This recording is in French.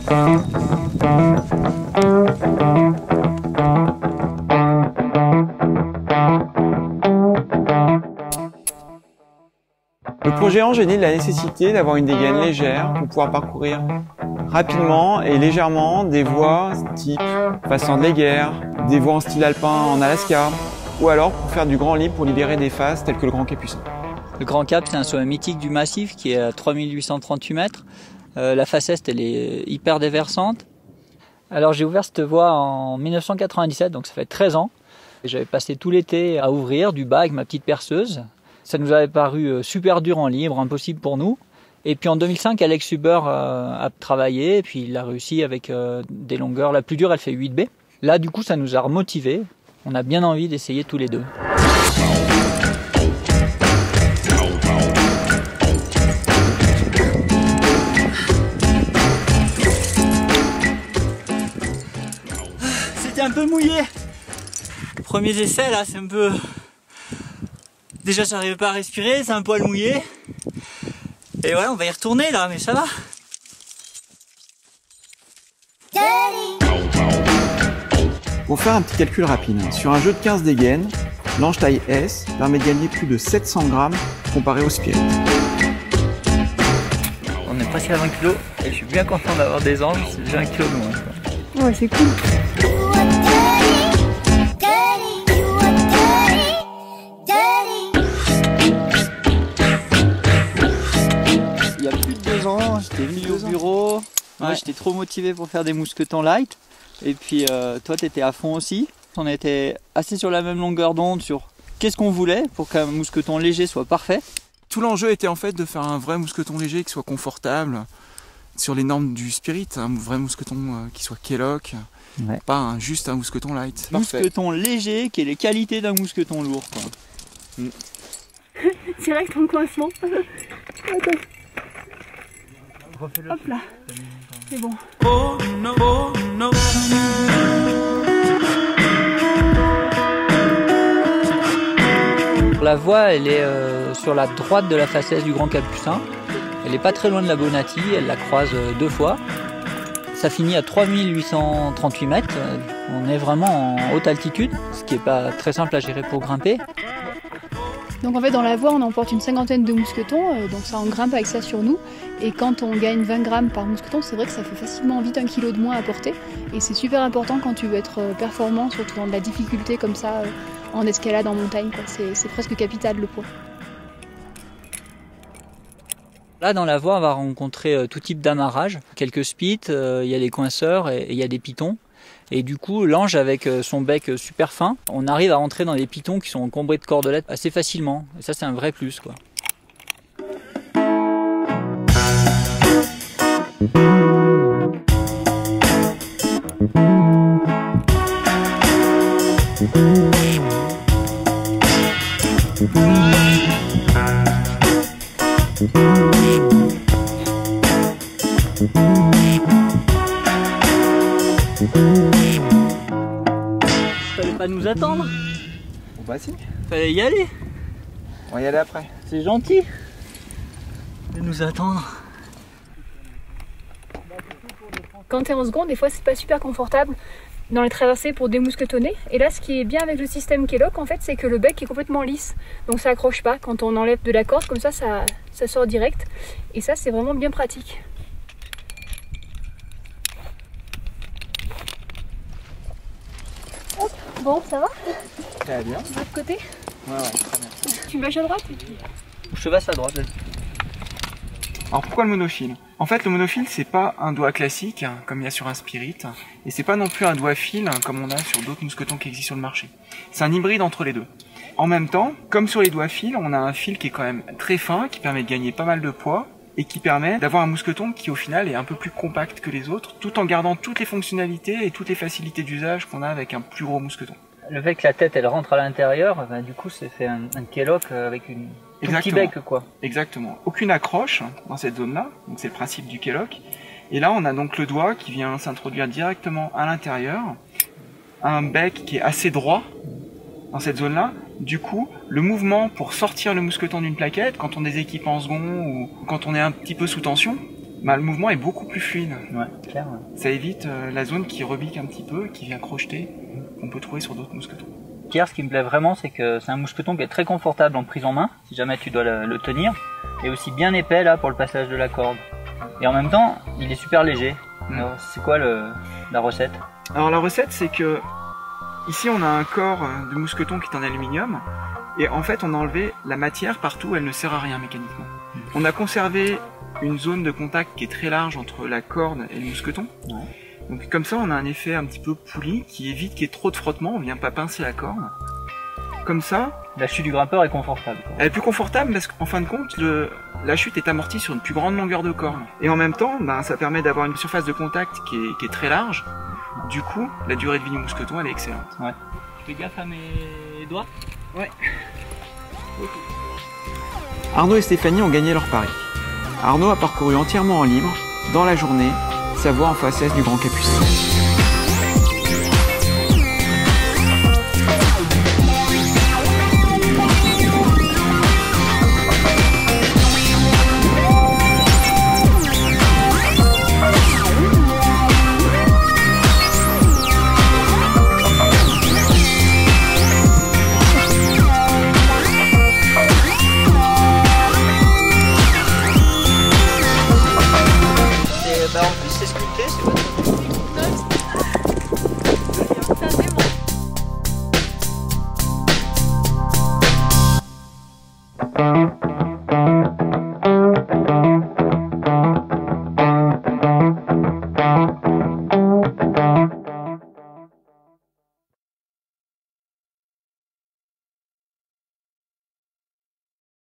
Le projet engénie la nécessité d'avoir une dégaine légère pour pouvoir parcourir rapidement et légèrement des voies type passant de guerre, des voies en style alpin en Alaska, ou alors pour faire du grand libre pour libérer des phases telles que le Grand Capucin. Le Grand Cap, c'est un sommet mythique du massif qui est à 3838 mètres. La face est, elle est hyper déversante. Alors j'ai ouvert cette voie en 1997, donc ça fait 13 ans. J'avais passé tout l'été à ouvrir du bas avec ma petite perceuse. Ça nous avait paru super dur en libre, impossible pour nous. Et puis en 2005, Alex Huber a travaillé, et puis il a réussi avec des longueurs. La plus dure, elle fait 8B. Là, du coup, ça nous a remotivés. On a bien envie d'essayer tous les deux. C'était un peu mouillé. Premiers essais, là, c'est un peu... Déjà, j'arrivais pas à respirer, c'est un poil mouillé. Et ouais, on va y retourner là, mais ça va. Pour faire un petit calcul rapide, sur un jeu de 15 dégaines, l'ange taille S permet de gagner plus de 700 grammes comparé au spirit. On est passé à 20 kg et je suis bien content d'avoir des anges, c'est déjà 1 kg de moins, quoi. Ouais, c'est cool. Il y a plus de 2 ans, j'étais mis au bureau. Moi, j'étais trop motivé pour faire des mousquetons light. Et puis toi, tu étais à fond aussi. On était assez sur la même longueur d'onde sur qu'est-ce qu'on voulait pour qu'un mousqueton léger soit parfait. Tout l'enjeu était en fait de faire un vrai mousqueton léger qui soit confortable sur les normes du spirit, un vrai mousqueton qui soit Kellogg, ouais. Pas juste un mousqueton light. Mousqueton léger qui ait les qualités d'un mousqueton lourd, quoi. Direct en coincement. Attends. Hop là, c'est bon. Oh, no, oh, no. La voie, elle est sur la droite de la façade du Grand Capucin. Elle n'est pas très loin de la Bonati, elle la croise 2 fois. Ça finit à 3838 mètres. On est vraiment en haute altitude, ce qui n'est pas très simple à gérer pour grimper. Donc en fait dans la voie on emporte une 50aine de mousquetons, donc ça on grimpe avec ça sur nous. Et quand on gagne 20 grammes par mousqueton, c'est vrai que ça fait facilement vite 1 kg de moins à porter. Et c'est super important quand tu veux être performant, surtout dans de la difficulté comme ça, en escalade, en montagne, quoi. C'est presque capital le poids. Là dans la voie on va rencontrer tout type d'amarrage, quelques spits, il y a des coinceurs et il y a des pitons. Et du coup, l'ange avec son bec super fin, on arrive à rentrer dans des pitons qui sont encombrés de cordelettes assez facilement. Et ça, c'est un vrai plus, quoi. Fallait pas nous attendre. Bon bah si, Fallait y aller. on va y aller après. C'est gentil de nous attendre. Quand t'es en second, des fois c'est pas super confortable dans les traversées pour démousquetonner. Et là ce qui est bien avec le système Kellogg en fait, c'est que le bec est complètement lisse. Donc ça accroche pas. Quand on enlève de la corde comme ça sort direct. Et ça c'est vraiment bien pratique. Hop, bon ça va? Ça va bien. De l'autre côté? Ouais, très bien. Tu me bâches à droite? Je te passe à droite. Alors pourquoi le monophile? En fait le monophile c'est pas un doigt classique comme il y a sur un spirit et c'est pas non plus un doigt fil comme on a sur d'autres mousquetons qui existent sur le marché. C'est un hybride entre les deux. En même temps, comme sur les doigts fils, on a un fil qui est quand même très fin, qui permet de gagner pas mal de poids et qui permet d'avoir un mousqueton qui au final est un peu plus compact que les autres tout en gardant toutes les fonctionnalités et toutes les facilités d'usage qu'on a avec un plus gros mousqueton. Le fait que la tête elle rentre à l'intérieur, ben, du coup c'est fait un Kellogg avec une petit bec quoi. Exactement. Aucune accroche dans cette zone-là, donc c'est le principe du Kellogg. Et là on a donc le doigt qui vient s'introduire directement à l'intérieur, un bec qui est assez droit dans cette zone-là. Du coup, le mouvement pour sortir le mousqueton d'une plaquette, quand on est équipé en second ou quand on est un petit peu sous tension, bah, le mouvement est beaucoup plus fluide. Ouais, clair. Ça évite la zone qui rebique un petit peu, qui vient crocheter, qu'on peut trouver sur d'autres mousquetons. Pierre, ce qui me plaît vraiment, c'est que c'est un mousqueton qui est très confortable en prise en main, si jamais tu dois le tenir, et aussi bien épais là pour le passage de la corde. Et en même temps, il est super léger. Alors, c'est quoi la recette? Alors la recette, c'est que ici on a un corps de mousqueton qui est en aluminium, et en fait on a enlevé la matière partout où elle ne sert à rien mécaniquement. On a conservé une zone de contact qui est très large entre la corde et le mousqueton. Ouais. Donc comme ça on a un effet un petit peu poulie qui évite qu'il y ait trop de frottement, on vient pas pincer la corde. Comme ça, La chute du grimpeur est confortable, quoi. elle est plus confortable parce qu'en fin de compte, la chute est amortie sur une plus grande longueur de corde. Et en même temps, ben, ça permet d'avoir une surface de contact qui est très large. Du coup, la durée de vie du mousqueton, elle est excellente. Ouais. Je fais gaffe à mes doigts. Ouais. Arnaud et Stéphanie ont gagné leur pari. Arnaud a parcouru entièrement en libre, dans la journée, sa voie en face est du Grand Capucin. Bah en plus c'est sculpté, c'est pas Ça, c'est bon.